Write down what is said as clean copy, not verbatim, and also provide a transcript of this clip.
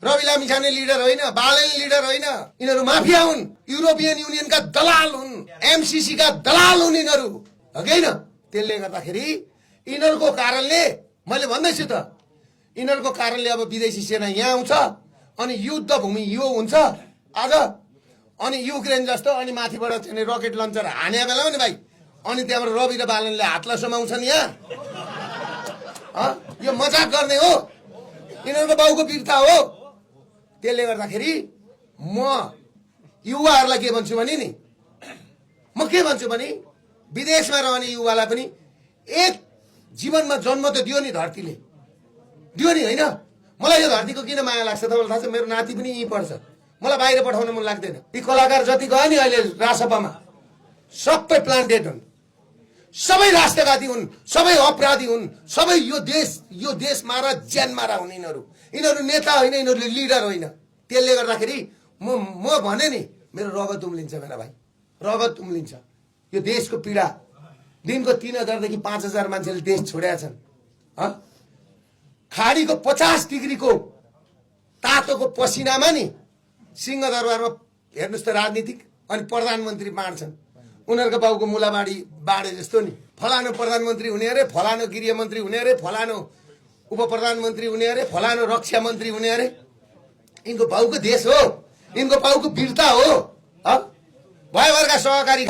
Rabi Lamichhane leader होइन, बालन leader होइन, यिनीहरू माफिया हुन्, युरोपियन युनियनका दलाल हुन्, एमसीसी का दलाल हुन् यिनीहरू, हो कि होइन? त्यसले गर्दाखेरि यिनीहरूको कारणले मैले भन्दैछु त, यिनीहरूको कारणले अब विदेशी सेना यहाँ आउँछ अनि युद्ध भूमि यो हुन्छ आज। अनि युक्रेन जस्तो अनि माथिबाट चाहिँ रकेट लन्चर हाने बेलामा नि भाइ, अनि त्यहाँबाट रवि र बालनले हातलाई समाउँछन् यहाँ। यो मजाक गर्ने हो, यिनीहरूको बाउको वीरता हो। त्यसले गर्दाखेरि म युवाहरूलाई के भन्छु भने नि, म के भन्छु भने विदेशमा रहने युवालाई पनि एक जीवनमा जन्म त दियो नि धरतीले, दियो नि होइन? मलाई यो धरतीको किन माया लाग्छ तपाईँलाई थाहा छ? मेरो नाति पनि यहीँ पढ्छ, मलाई बाहिर पठाउन मन लाग्दैन। ती कलाकार जति गयो नि अहिले राजसभामा सबै प्लान्टेड हुन्, सबै राष्ट्रघाती हुन्, सबै अपराधी हुन्, सबै यो देश मारा ज्यान मारा हुन् यिनीहरू। यिनीहरू नेता होइन, यिनीहरूले लिडर होइन। त्यसले गर्दाखेरि म भने नि मेरो रगत उम्लिन्छ, मेरा भाइ रगत उम्लिन्छ। यो देशको पीडा, दिनको 3000 देखि 5000 मान्छेले देश छोडेका छन्। खाडीको 50 डिग्रीको तातोको पसिनामा नि सिंहदरबारमा हेर्नुहोस् त राजनीतिक अनि प्रधानमन्त्री बाँड्छन्। उनीहरूको बाउको मुलाबाडी बाँडे जस्तो नि, फलानु प्रधानमन्त्री हुने अरे, फलानु गृहमन्त्री हुने अरे, फलानु उप प्रधानमन्त्री हुने अरे, फलानु रक्षा मन्त्री हुने अरे। यिनको बाउको देश हो, यिनको बाउको वीरता हो। भयभरका सहकारी